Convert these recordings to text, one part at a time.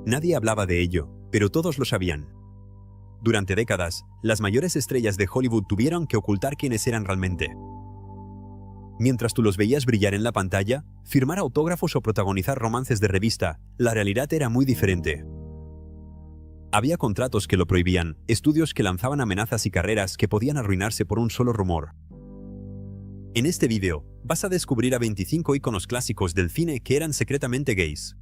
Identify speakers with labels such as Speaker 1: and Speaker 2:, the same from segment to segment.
Speaker 1: Nadie hablaba de ello, pero todos lo sabían. Durante décadas, las mayores estrellas de Hollywood tuvieron que ocultar quiénes eran realmente. Mientras tú los veías brillar en la pantalla, firmar autógrafos o protagonizar romances de revista, la realidad era muy diferente. Había contratos que lo prohibían, estudios que lanzaban amenazas y carreras que podían arruinarse por un solo rumor. En este vídeo, vas a descubrir a 25 íconos clásicos del cine que eran secretamente gays.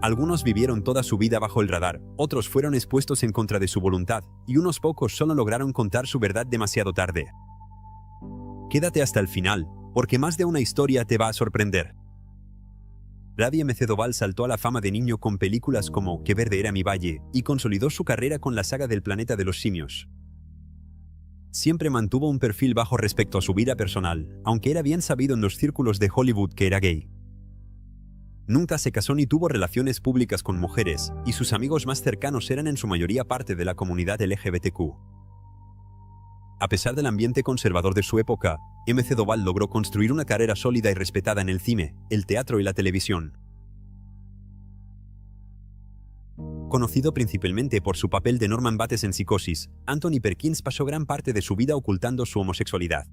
Speaker 1: Algunos vivieron toda su vida bajo el radar, otros fueron expuestos en contra de su voluntad, y unos pocos solo lograron contar su verdad demasiado tarde. Quédate hasta el final, porque más de una historia te va a sorprender. Brady M. C. Doval saltó a la fama de niño con películas como Qué verde era mi valle, y consolidó su carrera con la saga del planeta de los simios. Siempre mantuvo un perfil bajo respecto a su vida personal, aunque era bien sabido en los círculos de Hollywood que era gay. Nunca se casó ni tuvo relaciones públicas con mujeres, y sus amigos más cercanos eran en su mayoría parte de la comunidad LGBTQ. A pesar del ambiente conservador de su época, M. C. Doval logró construir una carrera sólida y respetada en el cine, el teatro y la televisión. Conocido principalmente por su papel de Norman Bates en Psicosis, Anthony Perkins pasó gran parte de su vida ocultando su homosexualidad.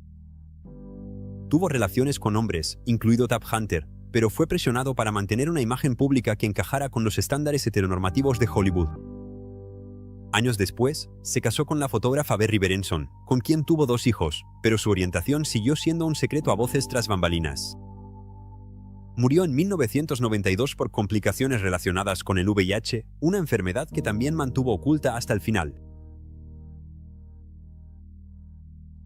Speaker 1: Tuvo relaciones con hombres, incluido Tab Hunter, pero fue presionado para mantener una imagen pública que encajara con los estándares heteronormativos de Hollywood. Años después, se casó con la fotógrafa Berry Berenson, con quien tuvo 2 hijos, pero su orientación siguió siendo un secreto a voces tras bambalinas. Murió en 1992 por complicaciones relacionadas con el VIH, una enfermedad que también mantuvo oculta hasta el final.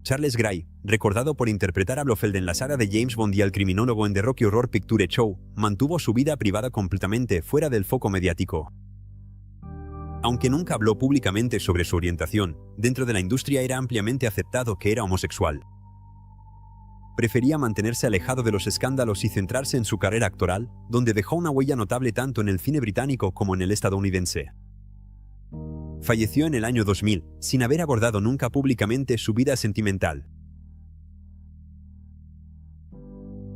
Speaker 1: Charles Gray, recordado por interpretar a Blofeld en la saga de James Bond y al criminólogo en The Rocky Horror Picture Show, mantuvo su vida privada completamente fuera del foco mediático. Aunque nunca habló públicamente sobre su orientación, dentro de la industria era ampliamente aceptado que era homosexual. Prefería mantenerse alejado de los escándalos y centrarse en su carrera actoral, donde dejó una huella notable tanto en el cine británico como en el estadounidense. Falleció en el año 2000, sin haber abordado nunca públicamente su vida sentimental.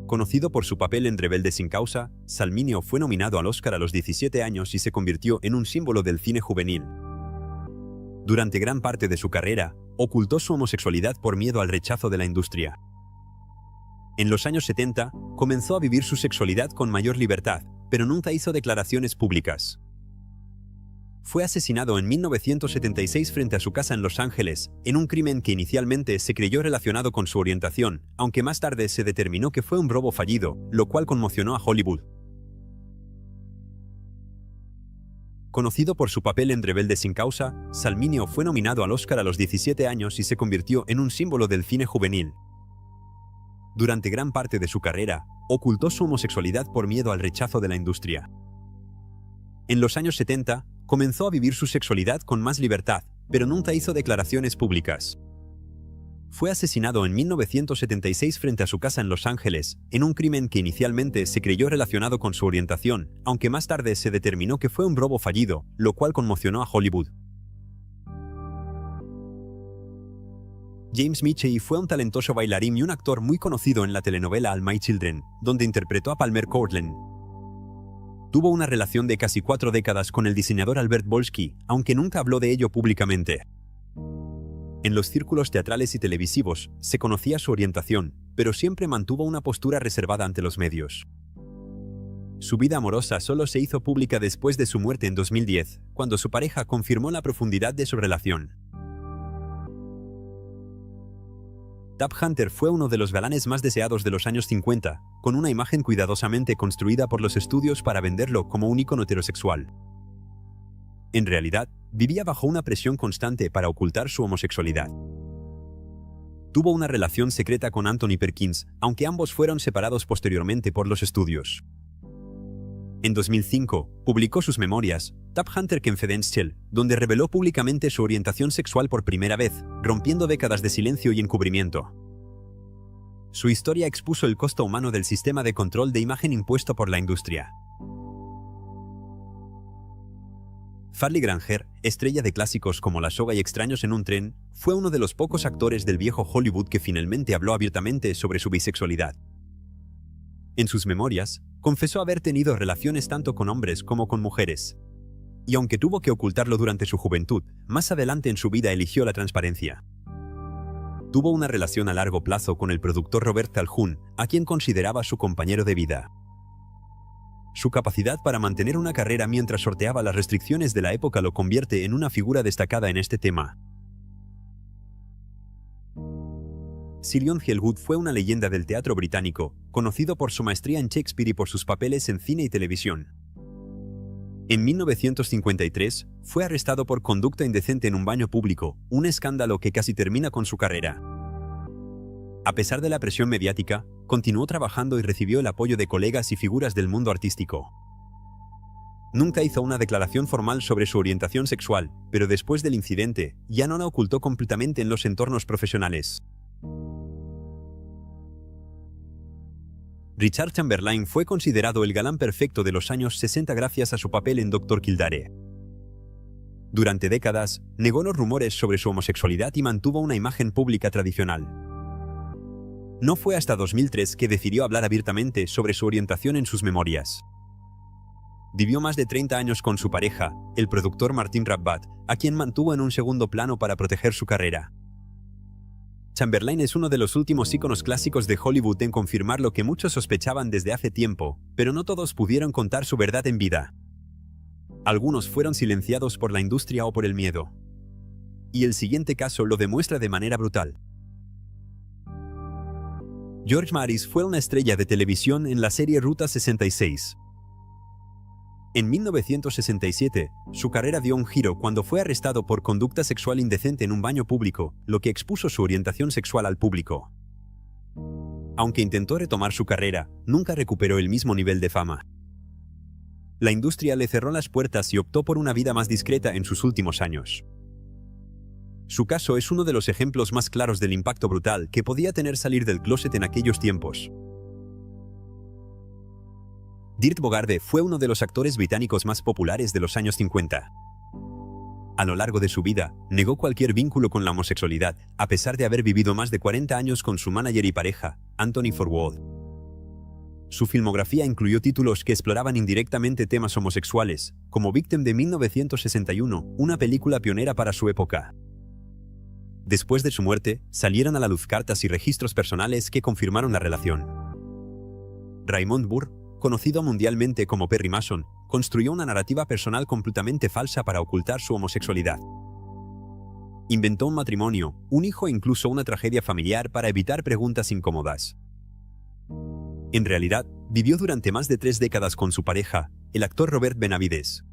Speaker 1: Conocido por su papel en Rebelde sin causa, Salminio fue nominado al Oscar a los 17 años y se convirtió en un símbolo del cine juvenil. Durante gran parte de su carrera, ocultó su homosexualidad por miedo al rechazo de la industria. En los años 70, comenzó a vivir su sexualidad con mayor libertad, pero nunca hizo declaraciones públicas. Fue asesinado en 1976 frente a su casa en Los Ángeles, en un crimen que inicialmente se creyó relacionado con su orientación, aunque más tarde se determinó que fue un robo fallido, lo cual conmocionó a Hollywood. Conocido por su papel en Rebelde sin causa, Salminio fue nominado al Oscar a los 17 años y se convirtió en un símbolo del cine juvenil. Durante gran parte de su carrera, ocultó su homosexualidad por miedo al rechazo de la industria. En los años 70, comenzó a vivir su sexualidad con más libertad, pero nunca hizo declaraciones públicas. Fue asesinado en 1976 frente a su casa en Los Ángeles, en un crimen que inicialmente se creyó relacionado con su orientación, aunque más tarde se determinó que fue un robo fallido, lo cual conmocionó a Hollywood. James Michie fue un talentoso bailarín y un actor muy conocido en la telenovela All My Children, donde interpretó a Palmer Courtland. Tuvo una relación de casi 4 décadas con el diseñador Albert Bolsky, aunque nunca habló de ello públicamente. En los círculos teatrales y televisivos, se conocía su orientación, pero siempre mantuvo una postura reservada ante los medios. Su vida amorosa solo se hizo pública después de su muerte en 2010, cuando su pareja confirmó la profundidad de su relación. Tab Hunter fue uno de los galanes más deseados de los años 50, con una imagen cuidadosamente construida por los estudios para venderlo como un ícono heterosexual. En realidad, vivía bajo una presión constante para ocultar su homosexualidad. Tuvo una relación secreta con Anthony Perkins, aunque ambos fueron separados posteriormente por los estudios. En 2005, publicó sus memorias, Tab Hunter Confidential, donde reveló públicamente su orientación sexual por primera vez, rompiendo décadas de silencio y encubrimiento. Su historia expuso el costo humano del sistema de control de imagen impuesto por la industria. Farley Granger, estrella de clásicos como La soga y Extraños en un tren, fue uno de los pocos actores del viejo Hollywood que finalmente habló abiertamente sobre su bisexualidad. En sus memorias, Confesó haber tenido relaciones tanto con hombres como con mujeres. Y aunque tuvo que ocultarlo durante su juventud, más adelante en su vida eligió la transparencia. Tuvo una relación a largo plazo con el productor Robert Calhoun, a quien consideraba su compañero de vida. Su capacidad para mantener una carrera mientras sorteaba las restricciones de la época lo convierte en una figura destacada en este tema. Sir John Gielgud fue una leyenda del teatro británico, conocido por su maestría en Shakespeare y por sus papeles en cine y televisión. En 1953, fue arrestado por conducta indecente en un baño público, un escándalo que casi termina con su carrera. A pesar de la presión mediática, continuó trabajando y recibió el apoyo de colegas y figuras del mundo artístico. Nunca hizo una declaración formal sobre su orientación sexual, pero después del incidente, ya no la ocultó completamente en los entornos profesionales. Richard Chamberlain fue considerado el galán perfecto de los años 60 gracias a su papel en Dr. Kildare. Durante décadas, negó los rumores sobre su homosexualidad y mantuvo una imagen pública tradicional. No fue hasta 2003 que decidió hablar abiertamente sobre su orientación en sus memorias. Vivió más de 30 años con su pareja, el productor Martin Rabbat, a quien mantuvo en un segundo plano para proteger su carrera. Chamberlain es uno de los últimos íconos clásicos de Hollywood en confirmar lo que muchos sospechaban desde hace tiempo, pero no todos pudieron contar su verdad en vida. Algunos fueron silenciados por la industria o por el miedo. Y el siguiente caso lo demuestra de manera brutal. George Maris fue una estrella de televisión en la serie Ruta 66. En 1967, su carrera dio un giro cuando fue arrestado por conducta sexual indecente en un baño público, lo que expuso su orientación sexual al público. Aunque intentó retomar su carrera, nunca recuperó el mismo nivel de fama. La industria le cerró las puertas y optó por una vida más discreta en sus últimos años. Su caso es uno de los ejemplos más claros del impacto brutal que podía tener salir del closet en aquellos tiempos. Dirk Bogarde fue uno de los actores británicos más populares de los años 50. A lo largo de su vida, negó cualquier vínculo con la homosexualidad, a pesar de haber vivido más de 40 años con su manager y pareja, Anthony Forwood. Su filmografía incluyó títulos que exploraban indirectamente temas homosexuales, como Victim de 1961, una película pionera para su época. Después de su muerte, salieron a la luz cartas y registros personales que confirmaron la relación. Raymond Burr, conocido mundialmente como Perry Mason, construyó una narrativa personal completamente falsa para ocultar su homosexualidad. Inventó un matrimonio, un hijo e incluso una tragedia familiar para evitar preguntas incómodas. En realidad, vivió durante más de 3 décadas con su pareja, el actor Robert Benavides.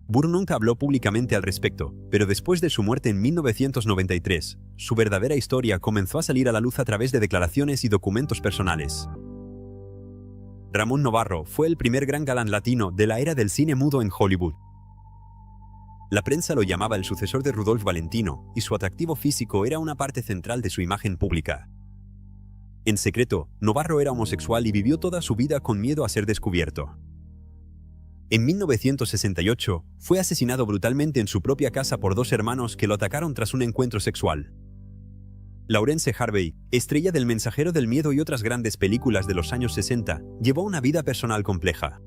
Speaker 1: Burr nunca habló públicamente al respecto, pero después de su muerte en 1993, su verdadera historia comenzó a salir a la luz a través de declaraciones y documentos personales. Ramón Novarro fue el primer gran galán latino de la era del cine mudo en Hollywood. La prensa lo llamaba el sucesor de Rudolph Valentino, y su atractivo físico era una parte central de su imagen pública. En secreto, Novarro era homosexual y vivió toda su vida con miedo a ser descubierto. En 1968, fue asesinado brutalmente en su propia casa por 2 hermanos que lo atacaron tras un encuentro sexual. Laurence Harvey, estrella del Mensajero del Miedo y otras grandes películas de los años 60, llevó una vida personal compleja.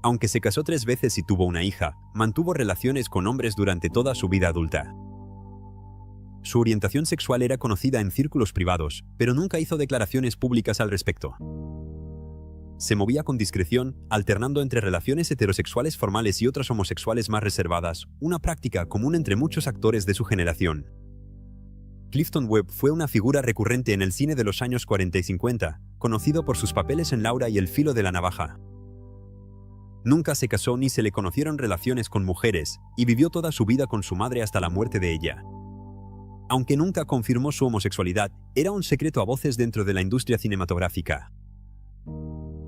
Speaker 1: Aunque se casó 3 veces y tuvo una hija, mantuvo relaciones con hombres durante toda su vida adulta. Su orientación sexual era conocida en círculos privados, pero nunca hizo declaraciones públicas al respecto. Se movía con discreción, alternando entre relaciones heterosexuales formales y otras homosexuales más reservadas, una práctica común entre muchos actores de su generación. Clifton Webb fue una figura recurrente en el cine de los años 40 y 50, conocido por sus papeles en Laura y El filo de la navaja. Nunca se casó ni se le conocieron relaciones con mujeres, y vivió toda su vida con su madre hasta la muerte de ella. Aunque nunca confirmó su homosexualidad, era un secreto a voces dentro de la industria cinematográfica.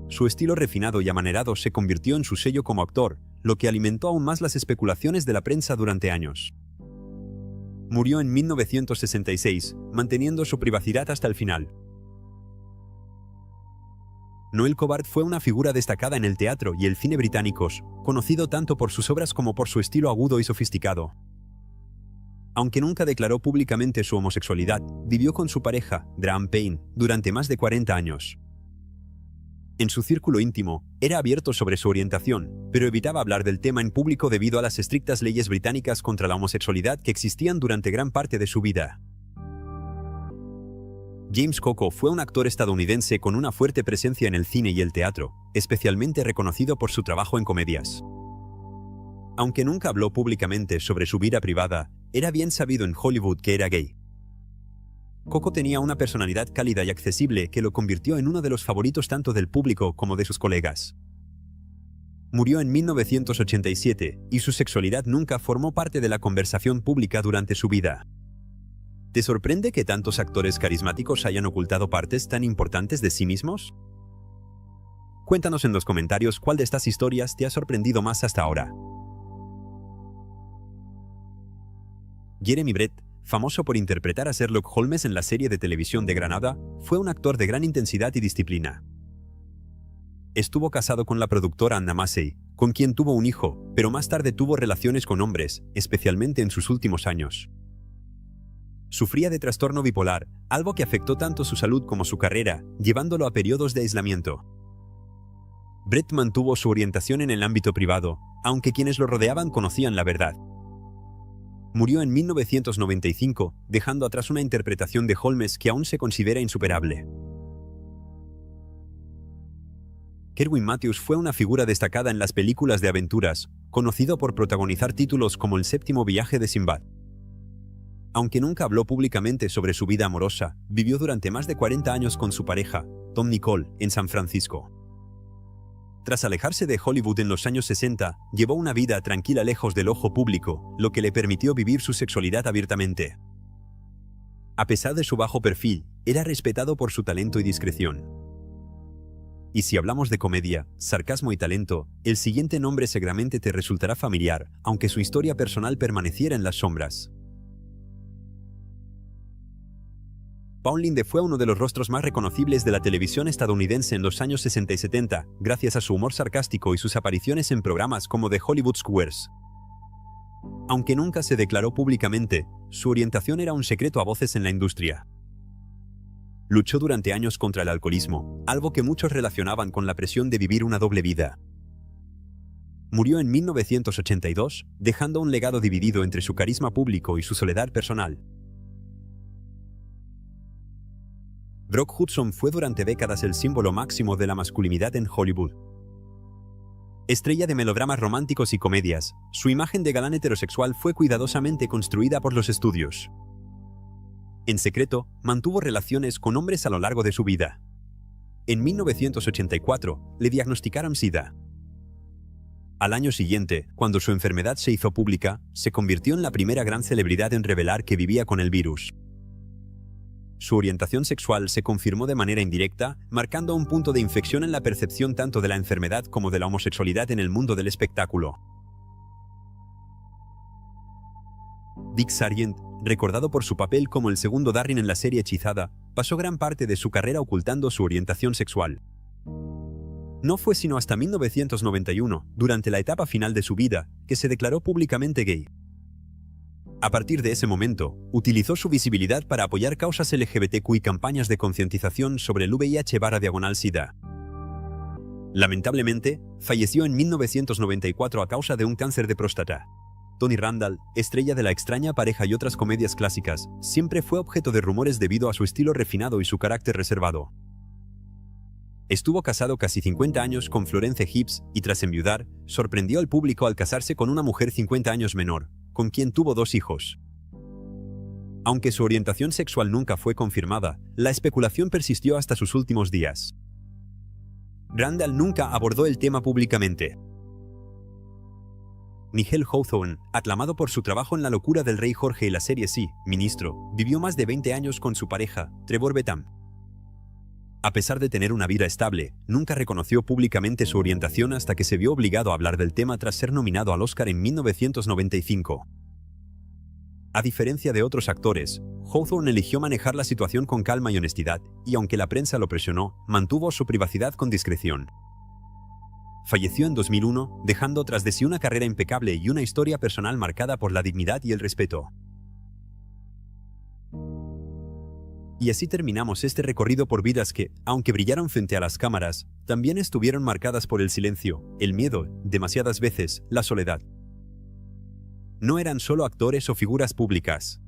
Speaker 1: Su estilo refinado y amanerado se convirtió en su sello como actor, lo que alimentó aún más las especulaciones de la prensa durante años. Murió en 1966, manteniendo su privacidad hasta el final. Noel Coward fue una figura destacada en el teatro y el cine británicos, conocido tanto por sus obras como por su estilo agudo y sofisticado. Aunque nunca declaró públicamente su homosexualidad, vivió con su pareja, Graham Payne, durante más de 40 años. En su círculo íntimo, era abierto sobre su orientación, pero evitaba hablar del tema en público debido a las estrictas leyes británicas contra la homosexualidad que existían durante gran parte de su vida. James Coco fue un actor estadounidense con una fuerte presencia en el cine y el teatro, especialmente reconocido por su trabajo en comedias. Aunque nunca habló públicamente sobre su vida privada, era bien sabido en Hollywood que era gay. Coco tenía una personalidad cálida y accesible que lo convirtió en uno de los favoritos tanto del público como de sus colegas. Murió en 1987 y su sexualidad nunca formó parte de la conversación pública durante su vida. ¿Te sorprende que tantos actores carismáticos hayan ocultado partes tan importantes de sí mismos? Cuéntanos en los comentarios cuál de estas historias te ha sorprendido más hasta ahora. Jeremy Brett, famoso por interpretar a Sherlock Holmes en la serie de televisión de Granada, fue un actor de gran intensidad y disciplina. Estuvo casado con la productora Anna Massey, con quien tuvo un hijo, pero más tarde tuvo relaciones con hombres, especialmente en sus últimos años. Sufría de trastorno bipolar, algo que afectó tanto su salud como su carrera, llevándolo a periodos de aislamiento. Brett mantuvo su orientación en el ámbito privado, aunque quienes lo rodeaban conocían la verdad. Murió en 1995, dejando atrás una interpretación de Holmes que aún se considera insuperable. Kerwin Mathews fue una figura destacada en las películas de aventuras, conocido por protagonizar títulos como El séptimo viaje de Sinbad. Aunque nunca habló públicamente sobre su vida amorosa, vivió durante más de 40 años con su pareja, Tom Nicole, en San Francisco. Tras alejarse de Hollywood en los años 60, llevó una vida tranquila lejos del ojo público, lo que le permitió vivir su sexualidad abiertamente. A pesar de su bajo perfil, era respetado por su talento y discreción. Y si hablamos de comedia, sarcasmo y talento, el siguiente nombre seguramente te resultará familiar, aunque su historia personal permaneciera en las sombras. Paul Lynde fue uno de los rostros más reconocibles de la televisión estadounidense en los años 60 y 70, gracias a su humor sarcástico y sus apariciones en programas como The Hollywood Squares. Aunque nunca se declaró públicamente, su orientación era un secreto a voces en la industria. Luchó durante años contra el alcoholismo, algo que muchos relacionaban con la presión de vivir una doble vida. Murió en 1982, dejando un legado dividido entre su carisma público y su soledad personal. Brock Hudson fue durante décadas el símbolo máximo de la masculinidad en Hollywood. Estrella de melodramas románticos y comedias, su imagen de galán heterosexual fue cuidadosamente construida por los estudios. En secreto, mantuvo relaciones con hombres a lo largo de su vida. En 1984, le diagnosticaron SIDA. Al año siguiente, cuando su enfermedad se hizo pública, se convirtió en la primera gran celebridad en revelar que vivía con el virus. Su orientación sexual se confirmó de manera indirecta, marcando un punto de inflexión en la percepción tanto de la enfermedad como de la homosexualidad en el mundo del espectáculo. Dick Sargent, recordado por su papel como el segundo Darryl en la serie Hechizada, pasó gran parte de su carrera ocultando su orientación sexual. No fue sino hasta 1991, durante la etapa final de su vida, que se declaró públicamente gay. A partir de ese momento, utilizó su visibilidad para apoyar causas LGBTQ y campañas de concientización sobre el VIH/SIDA. Lamentablemente, falleció en 1994 a causa de un cáncer de próstata. Tony Randall, estrella de La extraña pareja y otras comedias clásicas, siempre fue objeto de rumores debido a su estilo refinado y su carácter reservado. Estuvo casado casi 50 años con Florence Gibbs y tras enviudar, sorprendió al público al casarse con una mujer 50 años menor, con quien tuvo 2 hijos. Aunque su orientación sexual nunca fue confirmada, la especulación persistió hasta sus últimos días. Randall nunca abordó el tema públicamente. Nigel Hawthorne, aclamado por su trabajo en La locura del rey Jorge y la serie Sí, Ministro, vivió más de 20 años con su pareja, Trevor Betham. A pesar de tener una vida estable, nunca reconoció públicamente su orientación hasta que se vio obligado a hablar del tema tras ser nominado al Oscar en 1995. A diferencia de otros actores, Hawthorne eligió manejar la situación con calma y honestidad, y aunque la prensa lo presionó, mantuvo su privacidad con discreción. Falleció en 2001, dejando tras de sí una carrera impecable y una historia personal marcada por la dignidad y el respeto. Y así terminamos este recorrido por vidas que, aunque brillaron frente a las cámaras, también estuvieron marcadas por el silencio, el miedo, demasiadas veces, la soledad. No eran solo actores o figuras públicas.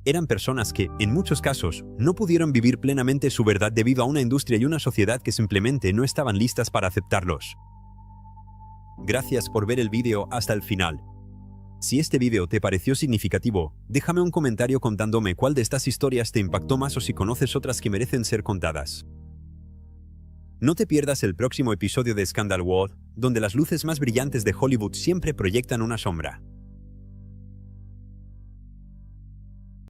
Speaker 1: Eran personas que, en muchos casos, no pudieron vivir plenamente su verdad debido a una industria y una sociedad que simplemente no estaban listas para aceptarlos. Gracias por ver el vídeo hasta el final. Si este vídeo te pareció significativo, déjame un comentario contándome cuál de estas historias te impactó más o si conoces otras que merecen ser contadas. No te pierdas el próximo episodio de Scandal World, donde las luces más brillantes de Hollywood siempre proyectan una sombra.